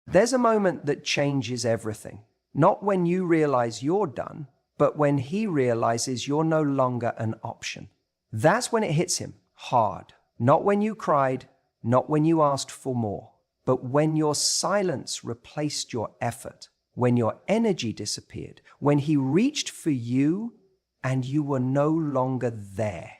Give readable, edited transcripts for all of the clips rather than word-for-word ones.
There's a moment that changes everything. Not when you realize you're done, but when he realizes you're no longer an option. That's when it hits him hard. Not when you cried, not when you asked for more, but when your silence replaced your effort, when your energy disappeared, when he reached for you and you were no longer there.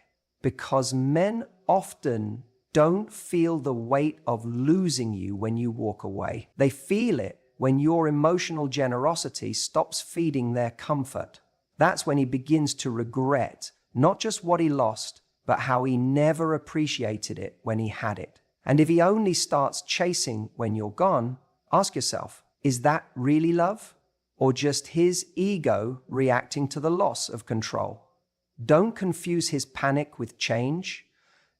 Because men often don't feel the weight of losing you when you walk away. They feel it when your emotional generosity stops feeding their comfort. That's when he begins to regret not just what he lost, but how he never appreciated it when he had it. And if he only starts chasing when you're gone, ask yourself, is that really love? Or just his ego reacting to the loss of control? Don't confuse his panic with change.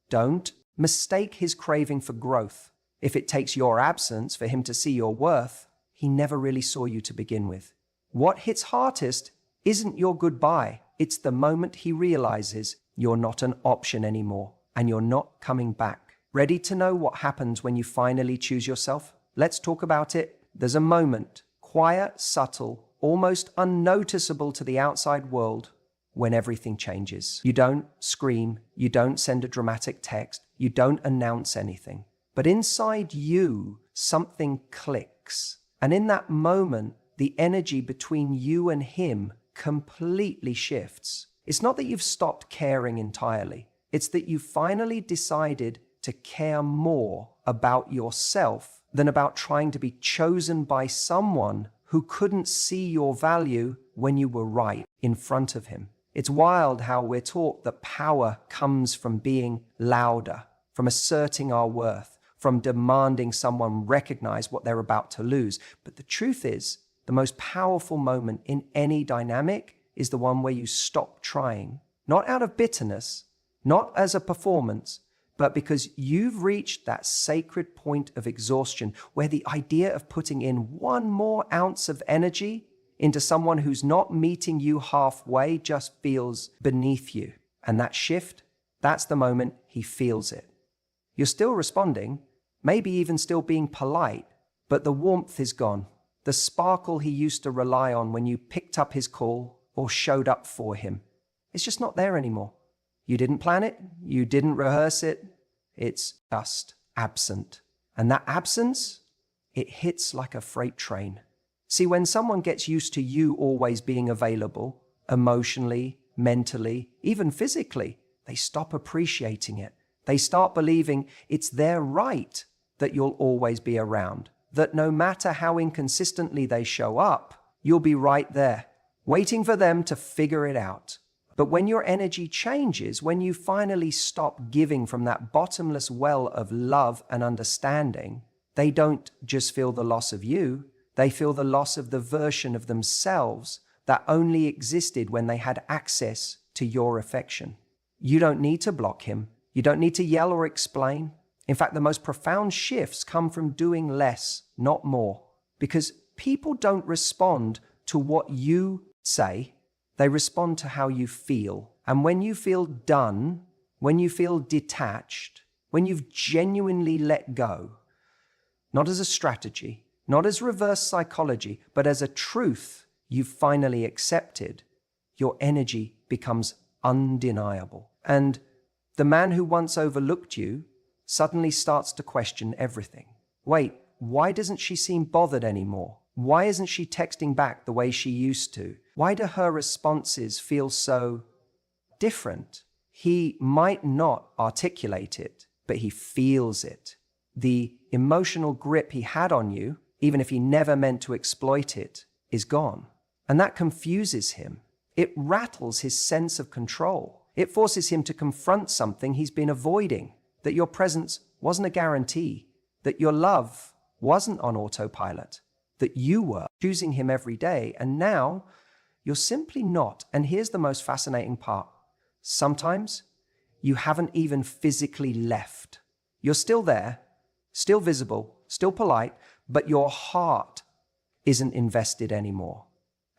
Don't mistake his craving for growth. If it takes your absence for him to see your worth, he never really saw you to begin with. What hits hardest isn't your goodbye. It's the moment he realizes you're not an option anymore and you're not coming back. Ready to know what happens when you finally choose yourself? Let's talk about it. There's a moment, quiet, subtle, almost unnoticeable to the outside world, when everything changes. You don't scream, you don't send a dramatic text, you don't announce anything. But inside you, something clicks. And in that moment, the energy between you and him completely shifts. It's not that you've stopped caring entirely. It's that you finally decided to care more about yourself than about trying to be chosen by someone who couldn't see your value when you were right in front of him. It's wild how we're taught that power comes from being louder, from asserting our worth, from demanding someone recognize what they're about to lose. But the truth is, the most powerful moment in any dynamic is the one where you stop trying, not out of bitterness, not as a performance, but because you've reached that sacred point of exhaustion where the idea of putting in one more ounce of energy into someone who's not meeting you halfway just feels beneath you. And that shift, that's the moment he feels it. You're still responding, maybe even still being polite, but the warmth is gone. The sparkle he used to rely on when you picked up his call or showed up for him, it's just not there anymore. You didn't plan it, you didn't rehearse it, it's just absent. And that absence, it hits like a freight train. See, when someone gets used to you always being available, emotionally, mentally, even physically, they stop appreciating it. They start believing it's their right that you'll always be around, that no matter how inconsistently they show up, you'll be right there, waiting for them to figure it out. But when your energy changes, when you finally stop giving from that bottomless well of love and understanding, they don't just feel the loss of you, they feel the loss of the version of themselves that only existed when they had access to your affection. You don't need to block him. You don't need to yell or explain. In fact, the most profound shifts come from doing less, not more. Because people don't respond to what you say, they respond to how you feel. And when you feel done, when you feel detached, when you've genuinely let go, not as a strategy, not as reverse psychology, but as a truth you've finally accepted, your energy becomes undeniable. And the man who once overlooked you suddenly starts to question everything. Wait, why doesn't she seem bothered anymore? Why isn't she texting back the way she used to? Why do her responses feel so different? He might not articulate it, but he feels it. The emotional grip he had on you, even if he never meant to exploit it, is gone. And that confuses him. It rattles his sense of control. It forces him to confront something he's been avoiding, that your presence wasn't a guarantee, that your love wasn't on autopilot, that you were choosing him every day, and now you're simply not. And here's the most fascinating part. Sometimes you haven't even physically left. You're still there, still visible, still polite, but your heart isn't invested anymore.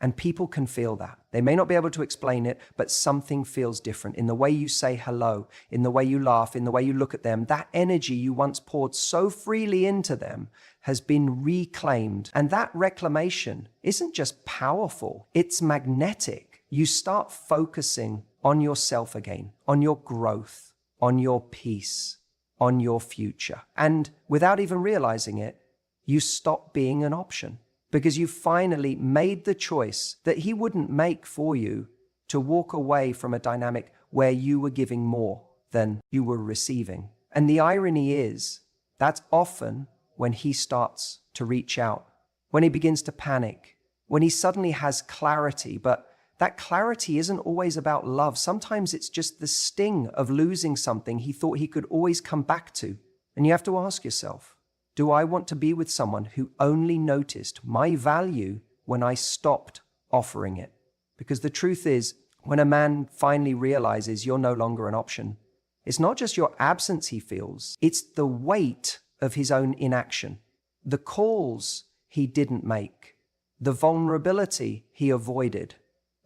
And people can feel that. They may not be able to explain it, but something feels different in the way you say hello, in the way you laugh, in the way you look at them. That energy you once poured so freely into them has been reclaimed. And that reclamation isn't just powerful, it's magnetic. You start focusing on yourself again, on your growth, on your peace, on your future. And without even realizing it, you stop being an option. Because you finally made the choice that he wouldn't make for you to walk away from a dynamic where you were giving more than you were receiving. And the irony is, that's often when he starts to reach out, when he begins to panic, when he suddenly has clarity. But that clarity isn't always about love. Sometimes it's just the sting of losing something he thought he could always come back to. And you have to ask yourself, do I want to be with someone who only noticed my value when I stopped offering it? Because the truth is, when a man finally realizes you're no longer an option, it's not just your absence he feels, it's the weight of his own inaction, the calls he didn't make, the vulnerability he avoided,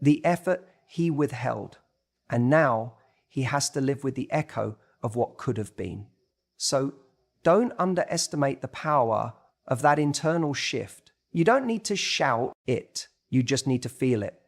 the effort he withheld, and now he has to live with the echo of what could have been. So don't underestimate the power of that internal shift. You don't need to shout it. You just need to feel it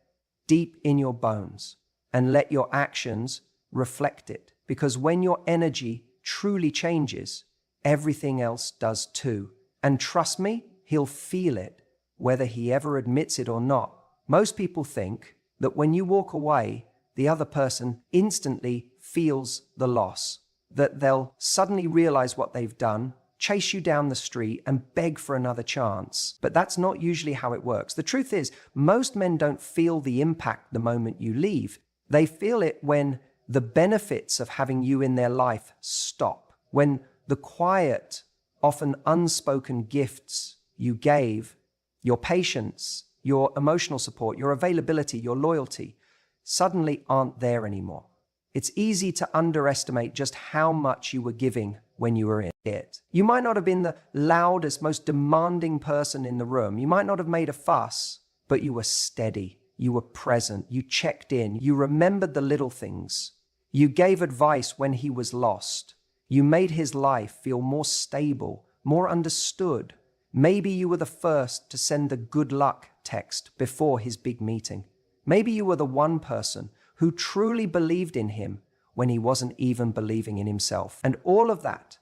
deep in your bones and let your actions reflect it. Because when your energy truly changes, everything else does too. And trust me, he'll feel it, whether he ever admits it or not. Most people think that when you walk away, the other person instantly feels the loss, that they'll suddenly realize what they've done, chase you down the street and beg for another chance. But that's not usually how it works. The truth is, most men don't feel the impact the moment you leave. They feel it when the benefits of having you in their life stop, when the quiet, often unspoken gifts you gave, your patience, your emotional support, your availability, your loyalty, suddenly aren't there anymore. It's easy to underestimate just how much you were giving when you were in it. You might not have been the loudest, most demanding person in the room. You might not have made a fuss, but you were steady. You were present. You checked in. You remembered the little things. You gave advice when he was lost. You made his life feel more stable, more understood. Maybe you were the first to send the good luck text before his big meeting. Maybe you were the one person who truly believed in him when he wasn't even believing in himself. And all of that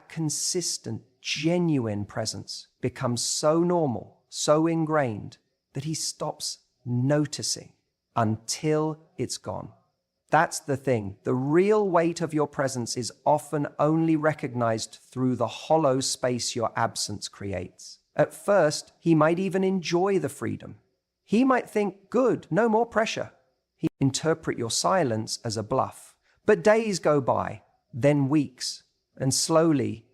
consistent, genuine presence becomes so normal, so ingrained, that he stops noticing until it's gone. That's the thing. The real weight of your presence is often only recognized through the hollow space your absence creates. At first, he might even enjoy the freedom. He might think, good, no more pressure. He interpret your silence as a bluff. But days go by, then weeks, and slowly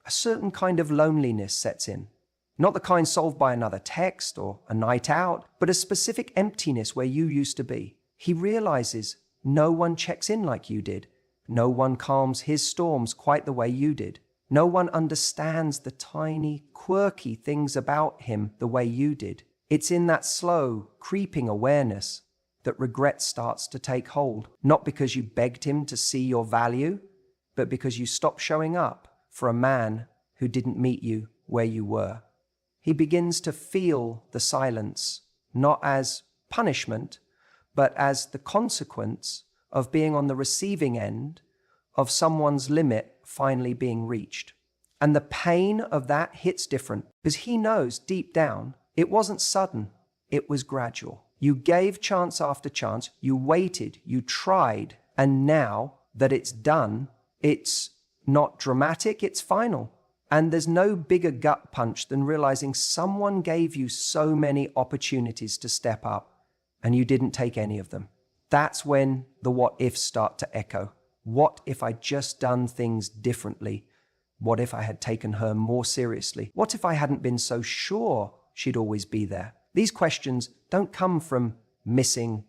a certain kind of loneliness sets in. Not the kind solved by another text or a night out, but a specific emptiness where you used to be. He realizes no one checks in like you did. No one calms his storms quite the way you did. No one understands the tiny, quirky things about him the way you did. It's in that slow, creeping awareness that regret starts to take hold, not because you begged him to see your value, but because you stopped showing up for a man who didn't meet you where you were. He begins to feel the silence, not as punishment, but as the consequence of being on the receiving end of someone's limit finally being reached. And the pain of that hits different because he knows deep down it wasn't sudden, it was gradual. You gave chance after chance, you waited, you tried, and now that it's done, it's not dramatic, it's final. And there's no bigger gut punch than realizing someone gave you so many opportunities to step up, and you didn't take any of them. That's when the what ifs start to echo. What if I'd just done things differently? What if I had taken her more seriously? What if I hadn't been so sure she'd always be there? These questions don't come from missing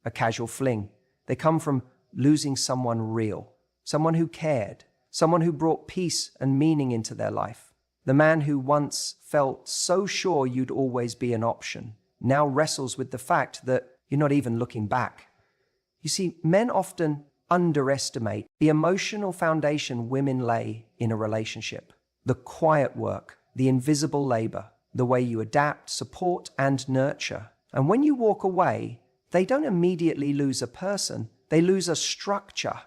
a casual fling. They come from losing someone real, someone who cared, someone who brought peace and meaning into their life. The man who once felt so sure you'd always be an option now wrestles with the fact that you're not even looking back. You see, men often underestimate the emotional foundation women lay in a relationship. The quiet work, the invisible labor, the way you adapt, support, and nurture. And when you walk away, they don't immediately lose a person. They lose a structure,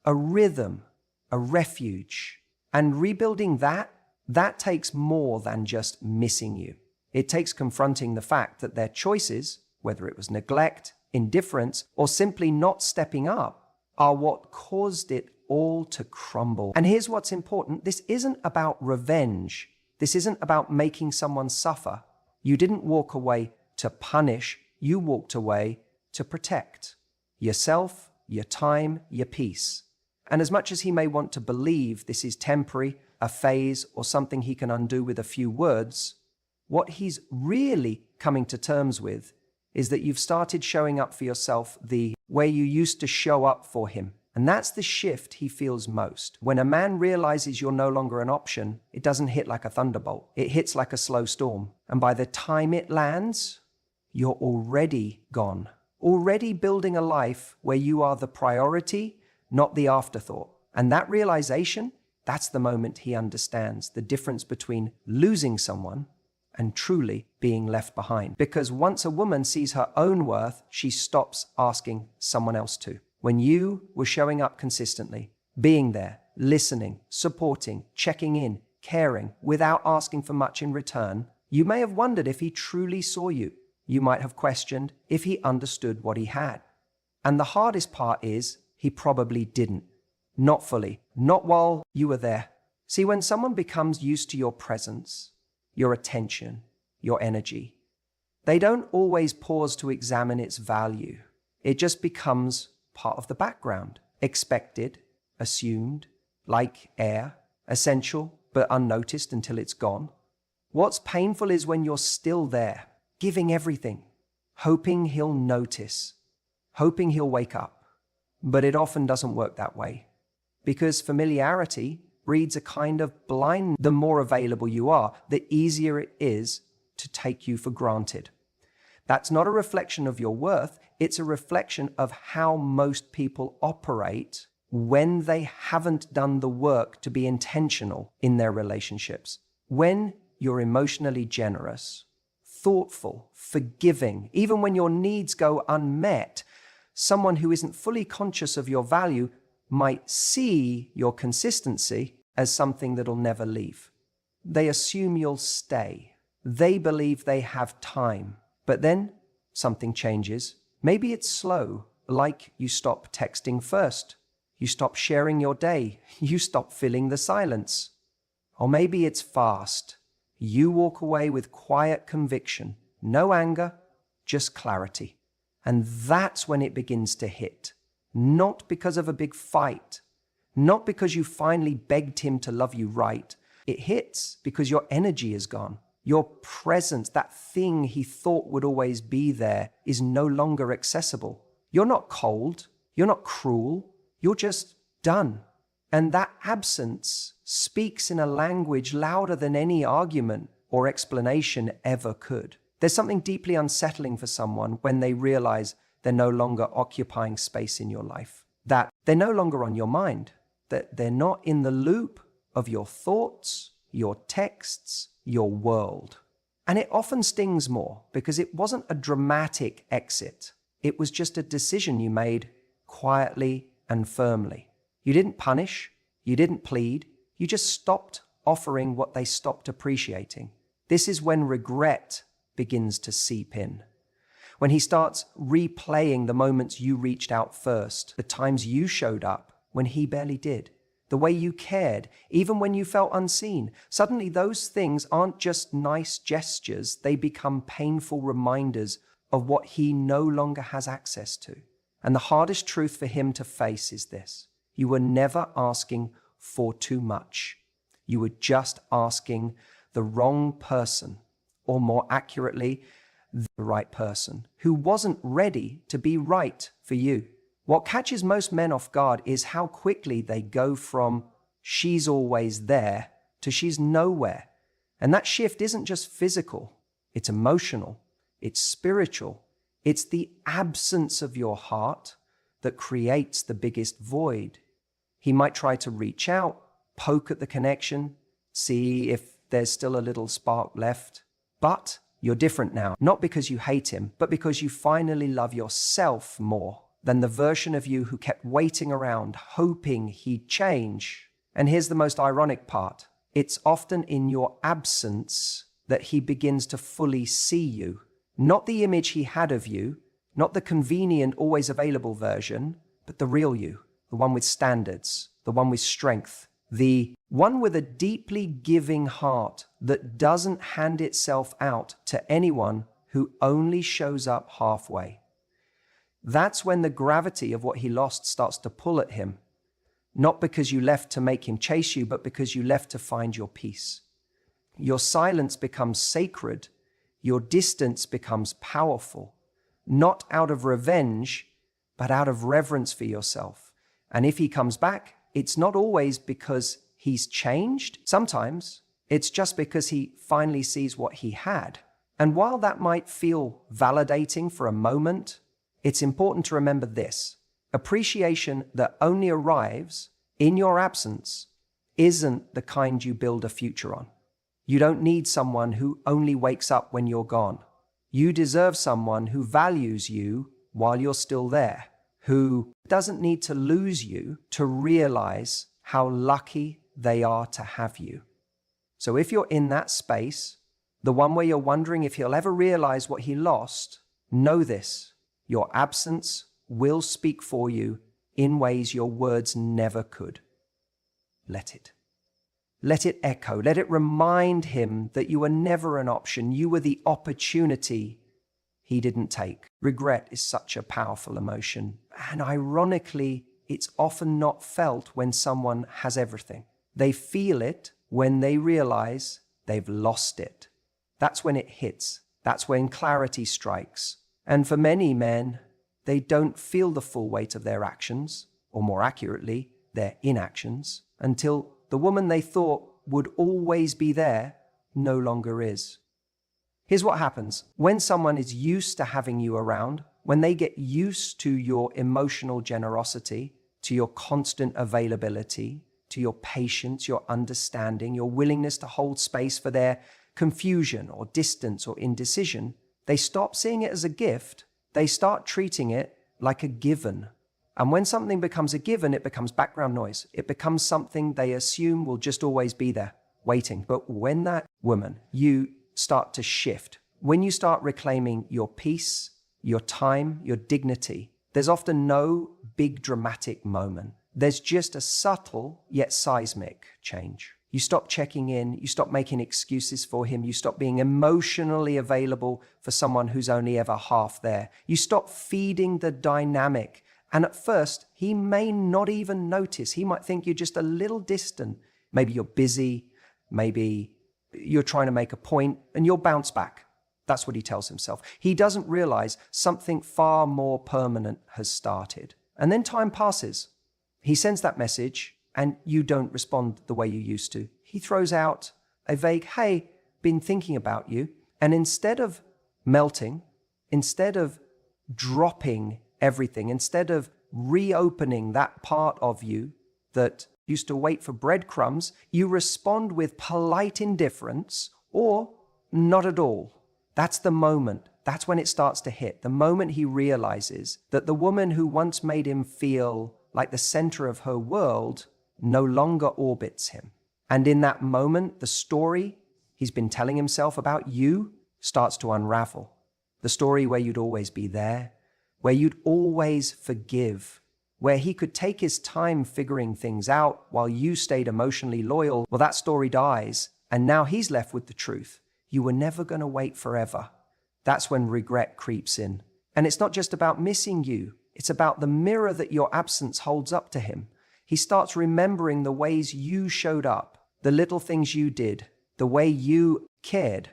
a rhythm, a refuge. And rebuilding that takes more than just missing you. It takes confronting the fact that their choices, whether it was neglect, indifference, or simply not stepping up, are what caused it all to crumble. And here's what's important. This isn't about revenge. This isn't about making someone suffer. You didn't walk away to punish. You walked away to protect yourself, your time, your peace. And as much as he may want to believe this is temporary, a phase, or something he can undo with a few words, what he's really coming to terms with is that you've started showing up for yourself the way you used to show up for him. And that's the shift he feels most. When a man realizes you're no longer an option, it doesn't hit like a thunderbolt. It hits like a slow storm. And by the time it lands, you're already gone. Already building a life where you are the priority, not the afterthought. And that realization, that's the moment he understands the difference between losing someone and truly being left behind. Because once a woman sees her own worth, she stops asking someone else to. When you were showing up consistently, being there, listening, supporting, checking in, caring, without asking for much in return, you may have wondered if he truly saw you. You might have questioned if he understood what he had. And the hardest part is, he probably didn't. Not fully. Not while you were there. See, when someone becomes used to your presence, your attention, your energy, they don't always pause to examine its value. It just becomes part of the background, expected, assumed, like air, essential but unnoticed until it's gone. What's painful is when you're still there, giving everything, hoping he'll notice, hoping he'll wake up. But it often doesn't work that way, because familiarity breeds a kind of blind. The more available you are, the easier it is to take you for granted. That's not a reflection of your worth, it's a reflection of how most people operate when they haven't done the work to be intentional in their relationships. When you're emotionally generous, thoughtful, forgiving, even when your needs go unmet, someone who isn't fully conscious of your value might see your consistency as something that'll never leave. They assume you'll stay. They believe they have time. But then something changes. Maybe it's slow, like you stop texting first. You stop sharing your day. You stop filling the silence. Or maybe it's fast. You walk away with quiet conviction. No anger, just clarity. And that's when it begins to hit. Not because of a big fight. Not because you finally begged him to love you right. It hits because your energy is gone. Your presence, that thing he thought would always be there, is no longer accessible. You're not cold. You're not cruel. You're just done. And that absence speaks in a language louder than any argument or explanation ever could. There's something deeply unsettling for someone when they realize they're no longer occupying space in your life, that they're no longer on your mind, that they're not in the loop of your thoughts, your texts, your world. And it often stings more because it wasn't a dramatic exit. It was just a decision you made quietly and firmly. You didn't punish, you didn't plead, you just stopped offering what they stopped appreciating. This is when regret begins to seep in. When he starts replaying the moments you reached out first, the times you showed up when he barely did, the way you cared, even when you felt unseen. Suddenly those things aren't just nice gestures, they become painful reminders of what he no longer has access to. And the hardest truth for him to face is this: you were never asking for too much. You were just asking the wrong person, or more accurately, the right person, who wasn't ready to be right for you. What catches most men off guard is how quickly they go from she's always there to she's nowhere. And that shift isn't just physical, it's emotional. It's spiritual. It's the absence of your heart that creates the biggest void. He might try to reach out, poke at the connection, see if there's still a little spark left. But you're different now, not because you hate him, but because you finally love yourself more than the version of you who kept waiting around, hoping he'd change. And here's the most ironic part. It's often in your absence that he begins to fully see you. Not the image he had of you, not the convenient, always available version, but the real you, the one with standards, the one with strength, the one with a deeply giving heart that doesn't hand itself out to anyone who only shows up halfway. That's when the gravity of what he lost starts to pull at him, not because you left to make him chase you, but because you left to find your peace. Your silence becomes sacred. Your distance becomes powerful, not out of revenge, but out of reverence for yourself. And if he comes back, it's not always because he's changed. Sometimes it's just because he finally sees what he had. And while that might feel validating for a moment, it's important to remember this. Appreciation that only arrives in your absence isn't the kind you build a future on. You don't need someone who only wakes up when you're gone. You deserve someone who values you while you're still there, who doesn't need to lose you to realize how lucky they are to have you. So if you're in that space, the one where you're wondering if he'll ever realize what he lost, know this: your absence will speak for you in ways your words never could. Let it. Let it echo. Let it remind him that you were never an option. You were the opportunity he didn't take. Regret is such a powerful emotion. And ironically, it's often not felt when someone has everything. They feel it when they realize they've lost it. That's when it hits. That's when clarity strikes. And for many men, they don't feel the full weight of their actions, or more accurately, their inactions, until the woman they thought would always be there no longer is. Here's what happens. When someone is used to having you around, when they get used to your emotional generosity, to your constant availability, to your patience, your understanding, your willingness to hold space for their confusion or distance or indecision, they stop seeing it as a gift. They start treating it like a given. And when something becomes a given, it becomes background noise. It becomes something they assume will just always be there, waiting. But when that woman, you start to shift, when you start reclaiming your peace, your time, your dignity, there's often no big dramatic moment. There's just a subtle yet seismic change. You stop checking in, you stop making excuses for him, you stop being emotionally available for someone who's only ever half there. You stop feeding the dynamic. And at first, he may not even notice. He might think you're just a little distant. Maybe you're busy, maybe you're trying to make a point, and you'll bounce back. That's what he tells himself. He doesn't realize something far more permanent has started. And then time passes. He sends that message, and you don't respond the way you used to. He throws out a vague, hey, been thinking about you. And instead of melting, instead of dropping everything, instead of reopening that part of you that used to wait for breadcrumbs, you respond with polite indifference or not at all. That's the moment. That's when it starts to hit. The moment he realizes that the woman who once made him feel like the center of her world no longer orbits him. And in that moment, the story he's been telling himself about you starts to unravel. The story where you'd always be there, where you'd always forgive, where he could take his time figuring things out while you stayed emotionally loyal. Well, that story dies, and now he's left with the truth. You were never going to wait forever. That's when regret creeps in. And it's not just about missing you. It's about the mirror that your absence holds up to him. He starts remembering the ways you showed up, the little things you did, the way you cared.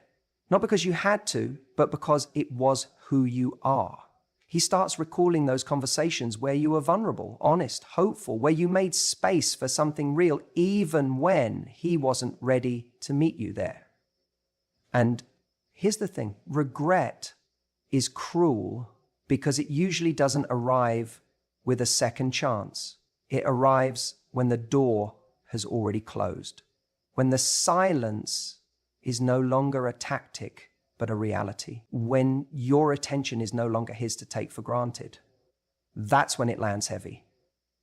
Not because you had to, but because it was who you are. He starts recalling those conversations where you were vulnerable, honest, hopeful, where you made space for something real, even when he wasn't ready to meet you there. And here's the thing, regret is cruel because it usually doesn't arrive with a second chance. It arrives when the door has already closed, when the silence is no longer a tactic, but a reality, when your attention is no longer his to take for granted. That's when it lands heavy.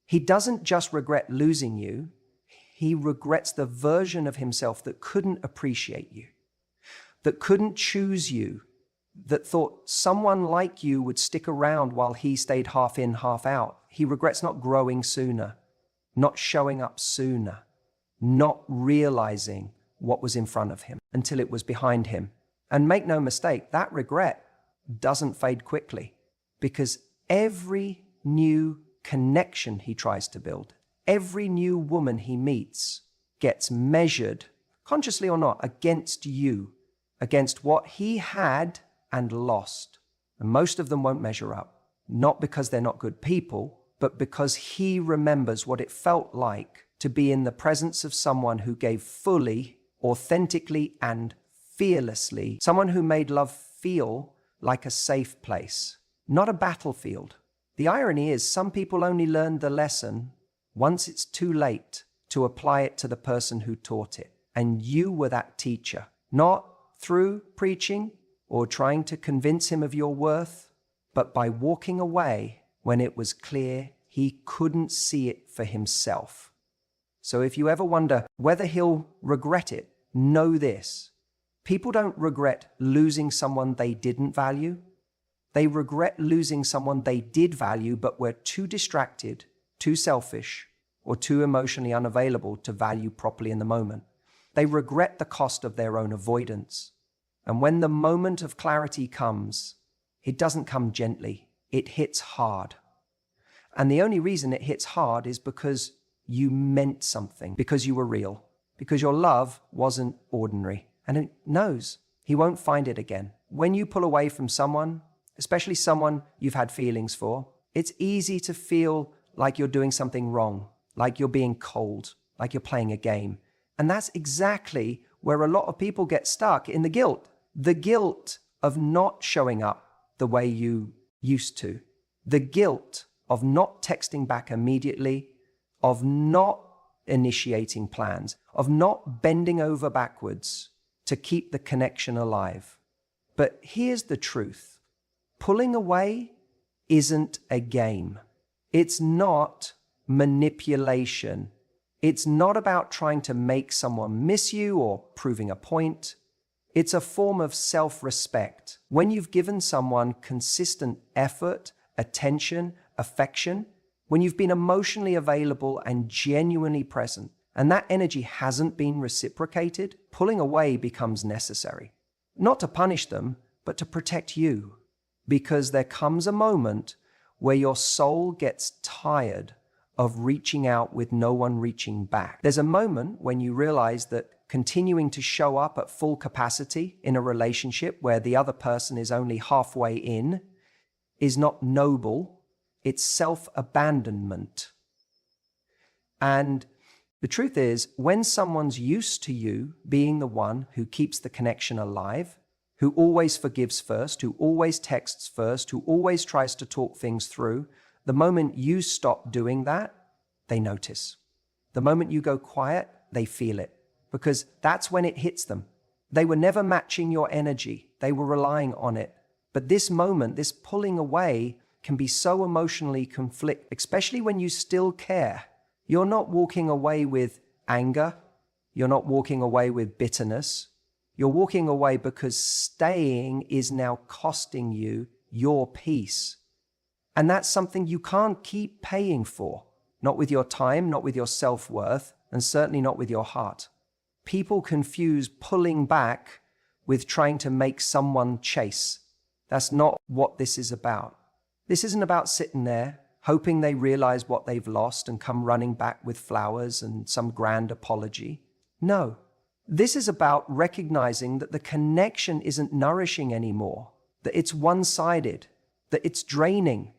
He doesn't just regret losing you, he regrets the version of himself that couldn't appreciate you, that couldn't choose you, that thought someone like you would stick around while he stayed half in, half out. He regrets not growing sooner, not showing up sooner, not realizing what was in front of him until it was behind him. And make no mistake, that regret doesn't fade quickly, because every new connection he tries to build, every new woman he meets gets measured, consciously or not, against you, against what he had and lost. And most of them won't measure up, not because they're not good people, but because he remembers what it felt like to be in the presence of someone who gave fully, authentically, and fearlessly, someone who made love feel like a safe place, not a battlefield. The irony is some people only learn the lesson once it's too late to apply it to the person who taught it. And you were that teacher, not through preaching or trying to convince him of your worth, but by walking away when it was clear he couldn't see it for himself. So if you ever wonder whether he'll regret it, know this. People don't regret losing someone they didn't value. They regret losing someone they did value but were too distracted, too selfish, or too emotionally unavailable to value properly in the moment. They regret the cost of their own avoidance. And when the moment of clarity comes, it doesn't come gently. It hits hard. And the only reason it hits hard is because you meant something, because you were real, because your love wasn't ordinary. And it knows he won't find it again. When you pull away from someone, especially someone you've had feelings for, it's easy to feel like you're doing something wrong, like you're being cold, like you're playing a game. And that's exactly where a lot of people get stuck, in the guilt of not showing up the way you used to, the guilt of not texting back immediately, of not initiating plans, of not bending over backwards to keep the connection alive. But here's the truth. Pulling away isn't a game. It's not manipulation. It's not about trying to make someone miss you or proving a point. It's a form of self-respect. When you've given someone consistent effort, attention, affection, when you've been emotionally available and genuinely present, and that energy hasn't been reciprocated, pulling away becomes necessary. Not to punish them, but to protect you. Because there comes a moment where your soul gets tired of reaching out with no one reaching back. There's a moment when you realize that continuing to show up at full capacity in a relationship where the other person is only halfway in is not noble, it's self-abandonment. And the truth is, when someone's used to you being the one who keeps the connection alive, who always forgives first, who always texts first, who always tries to talk things through, the moment you stop doing that, they notice. The moment you go quiet, they feel it, because that's when it hits them. They were never matching your energy. They were relying on it. But this moment, this pulling away, can be so emotionally conflicted, especially when you still care. You're not walking away with anger. You're not walking away with bitterness. You're walking away because staying is now costing you your peace. And that's something you can't keep paying for. Not with your time, not with your self-worth, and certainly not with your heart. People confuse pulling back with trying to make someone chase. That's not what this is about. This isn't about sitting there, hoping they realize what they've lost and come running back with flowers and some grand apology. No. This is about recognizing that the connection isn't nourishing anymore, that it's one-sided, that it's draining,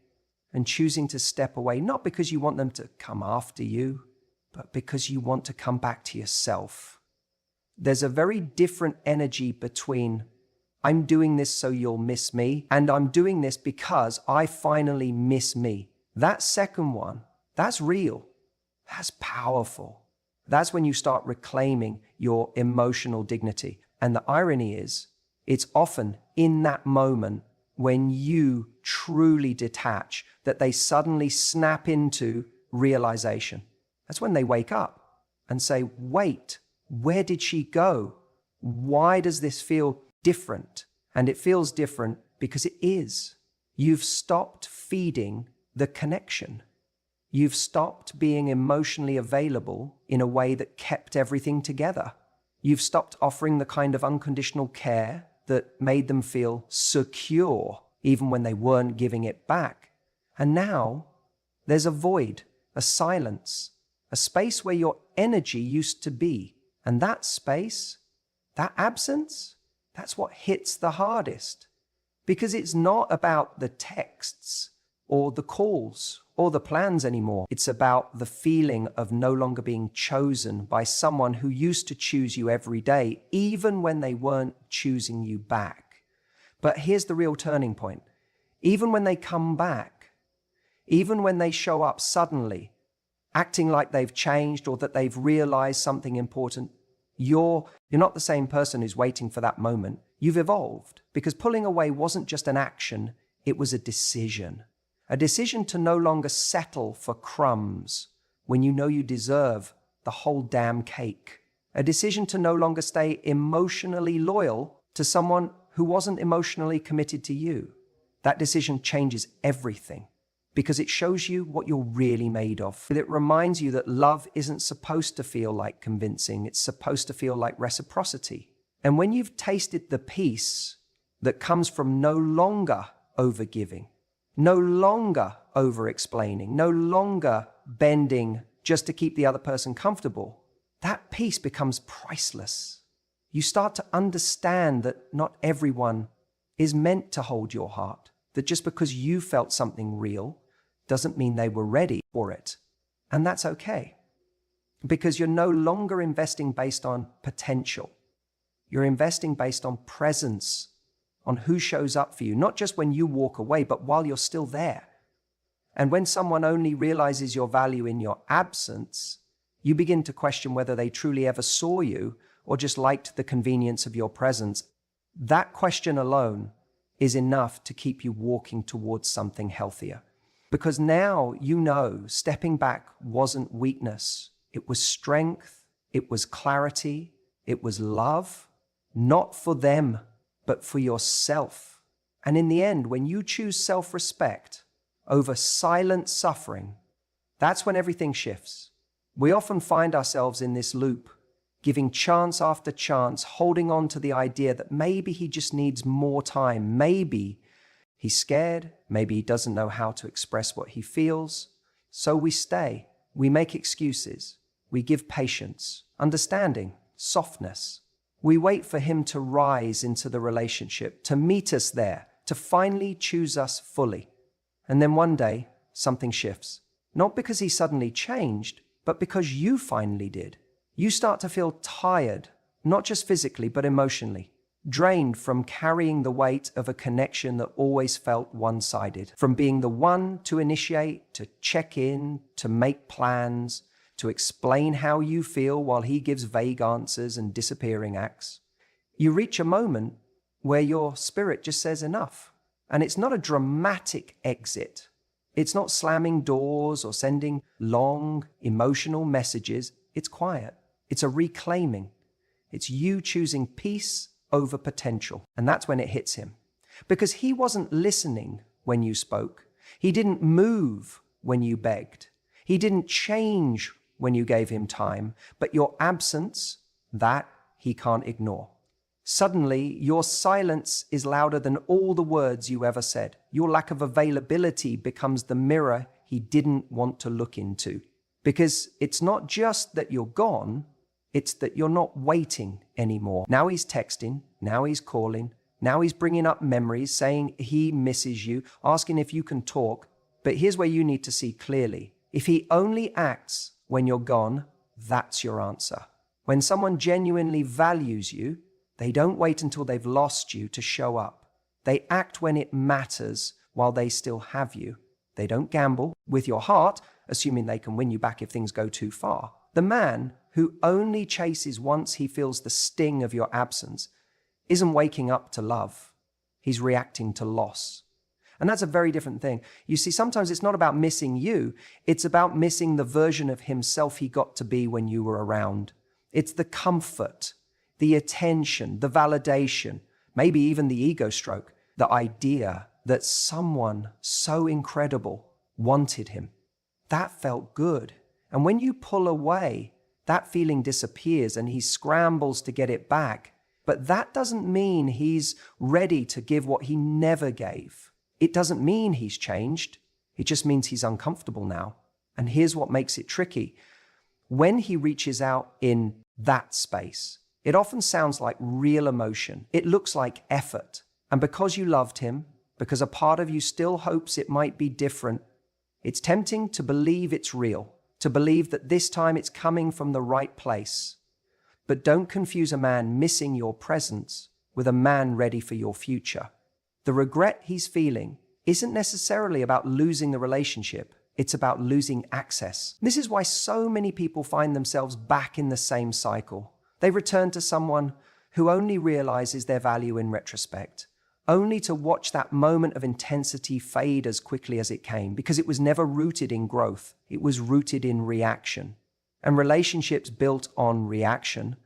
and choosing to step away, not because you want them to come after you, but because you want to come back to yourself. There's a very different energy between I'm doing this so you'll miss me, and I'm doing this because I finally miss me. That second one, that's real. That's powerful. That's when you start reclaiming your emotional dignity. And the irony is, it's often in that moment when you truly detach that they suddenly snap into realization. That's when they wake up and say, wait, where did she go? Why does this feel different? And it feels different because it is. You've stopped feeding the connection. You've stopped being emotionally available in a way that kept everything together. You've stopped offering the kind of unconditional care that made them feel secure even when they weren't giving it back. And now there's a void, a silence, a space where your energy used to be. And that space, that absence, that's what hits the hardest. Because it's not about the texts or the calls or the plans anymore. It's about the feeling of no longer being chosen by someone who used to choose you every day, even when they weren't choosing you back. But here's the real turning point. Even when they come back, even when they show up suddenly, acting like they've changed or that they've realized something important, you're not the same person who's waiting for that moment. You've evolved, because pulling away wasn't just an action, it was a decision. A decision to no longer settle for crumbs when you know you deserve the whole damn cake. A decision to no longer stay emotionally loyal to someone who wasn't emotionally committed to you. That decision changes everything because it shows you what you're really made of. It reminds you that love isn't supposed to feel like convincing. It's supposed to feel like reciprocity. And when you've tasted the peace that comes from no longer overgiving, no longer over-explaining, no longer bending just to keep the other person comfortable, that peace becomes priceless. You start to understand that not everyone is meant to hold your heart, that just because you felt something real doesn't mean they were ready for it. And that's okay, because you're no longer investing based on potential. You're investing based on presence, on who shows up for you, not just when you walk away, but while you're still there. And when someone only realizes your value in your absence, you begin to question whether they truly ever saw you or just liked the convenience of your presence. That question alone is enough to keep you walking towards something healthier. Because now you know stepping back wasn't weakness. It was strength, it was clarity, it was love, not for them, but for yourself. And in the end, when you choose self-respect over silent suffering, that's when everything shifts. We often find ourselves in this loop, giving chance after chance, holding on to the idea that maybe he just needs more time. Maybe he's scared. Maybe he doesn't know how to express what he feels. So we stay. We make excuses. We give patience, understanding, softness. We wait for him to rise into the relationship, to meet us there, to finally choose us fully. And then one day, something shifts. Not because he suddenly changed, but because you finally did. You start to feel tired, not just physically, but emotionally. Drained from carrying the weight of a connection that always felt one-sided. From being the one to initiate, to check in, to make plans, to explain how you feel while he gives vague answers and disappearing acts. You reach a moment where your spirit just says enough. And it's not a dramatic exit. It's not slamming doors or sending long, emotional messages. It's quiet. It's a reclaiming. It's you choosing peace over potential. And that's when it hits him. Because he wasn't listening when you spoke. He didn't move when you begged. He didn't change when you gave him time, but your absence, that he can't ignore. Suddenly, your silence is louder than all the words you ever said. Your lack of availability becomes the mirror he didn't want to look into. Because it's not just that you're gone, it's that you're not waiting anymore. Now he's texting, now he's calling, now he's bringing up memories, saying he misses you, asking if you can talk. But here's where you need to see clearly. If he only acts when you're gone, that's your answer. When someone genuinely values you, They don't wait until they've lost you to show up. They act when it matters while they still have you. They don't gamble with your heart, assuming they can win you back if things go too far. The man who only chases once he feels the sting of your absence isn't waking up to love. He's reacting to loss. And that's a very different thing. You see, sometimes it's not about missing you. It's about missing the version of himself he got to be when you were around. It's the comfort, the attention, the validation, maybe even the ego stroke, the idea that someone so incredible wanted him. That felt good. And when you pull away, that feeling disappears and he scrambles to get it back. But that doesn't mean he's ready to give what he never gave. It doesn't mean he's changed. It just means he's uncomfortable now. And here's what makes it tricky. When he reaches out in that space, it often sounds like real emotion. It looks like effort. And because you loved him, because a part of you still hopes it might be different, it's tempting to believe it's real, to believe that this time it's coming from the right place. But don't confuse a man missing your presence with a man ready for your future. The regret he's feeling isn't necessarily about losing the relationship. It's about losing access. This is why so many people find themselves back in the same cycle. They return to someone who only realizes their value in retrospect, only to watch that moment of intensity fade as quickly as it came, because it was never rooted in growth. It was rooted in reaction. And relationships built on reaction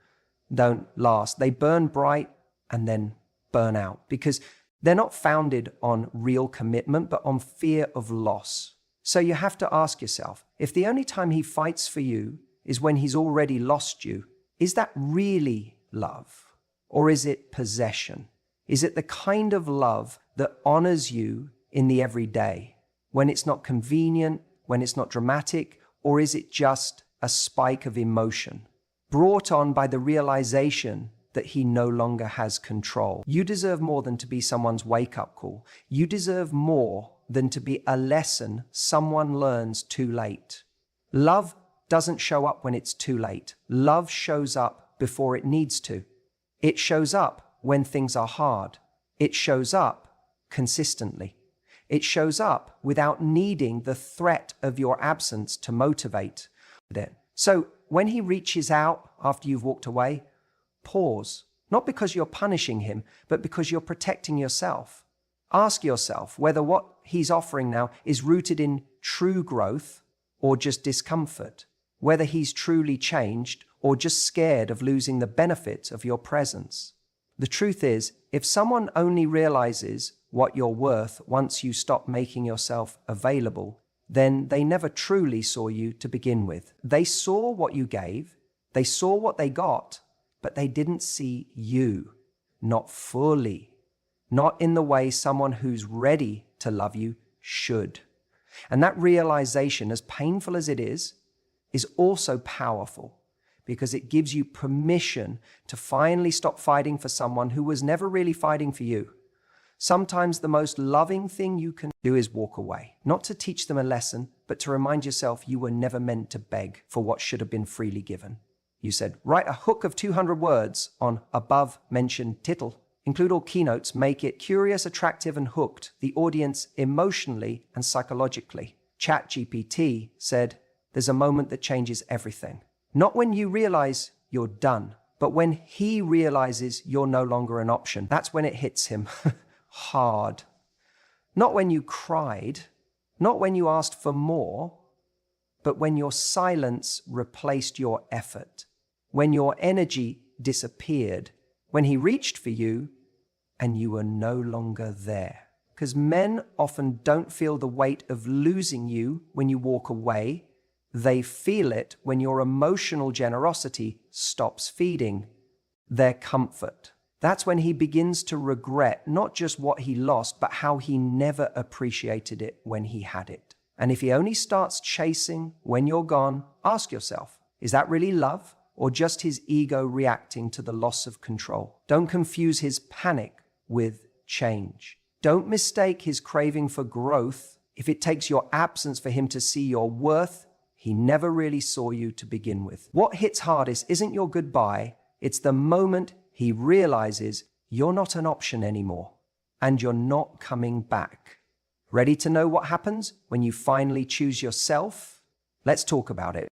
don't last. They burn bright and then burn out, because they're not founded on real commitment, but on fear of loss. So you have to ask yourself, if the only time he fights for you is when he's already lost you, is that really love? Or is it possession? Is it the kind of love that honors you in the everyday, when it's not convenient, when it's not dramatic, or is it just a spike of emotion, brought on by the realization that he no longer has control? You deserve more than to be someone's wake-up call. You deserve more than to be a lesson someone learns too late. Love doesn't show up when it's too late. Love shows up before it needs to. It shows up when things are hard. It shows up consistently. It shows up without needing the threat of your absence to motivate it. So when he reaches out after you've walked away, pause. Not because you're punishing him, but because you're protecting yourself. Ask yourself whether what he's offering now is rooted in true growth or just discomfort, whether he's truly changed or just scared of losing the benefit of your presence. The truth is, if someone only realizes what you're worth once you stop making yourself available, then they never truly saw you to begin with. They saw what you gave, they saw what they got, but they didn't see you, not fully, not in the way someone who's ready to love you should. And that realization, as painful as it is also powerful, because it gives you permission to finally stop fighting for someone who was never really fighting for you. Sometimes the most loving thing you can do is walk away, not to teach them a lesson, but to remind yourself you were never meant to beg for what should have been freely given. You said, write a hook of 200 words on above-mentioned tittle. Include all keynotes, make it curious, attractive, and hooked the audience emotionally and psychologically. ChatGPT said, there's a moment that changes everything. Not when you realize you're done, but when he realizes you're no longer an option. That's when it hits him hard. Not when you cried, not when you asked for more, but when your silence replaced your effort, when your energy disappeared, when he reached for you and you were no longer there. Because men often don't feel the weight of losing you when you walk away. They feel it when your emotional generosity stops feeding their comfort. That's when he begins to regret not just what he lost, but how he never appreciated it when he had it. And if he only starts chasing when you're gone, ask yourself, is that really love or just his ego reacting to the loss of control? Don't confuse his panic with change. Don't mistake his craving for growth. If it takes your absence for him to see your worth, he never really saw you to begin with. What hits hardest isn't your goodbye, it's the moment he realizes you're not an option anymore and you're not coming back. Ready to know what happens when you finally choose yourself? Let's talk about it.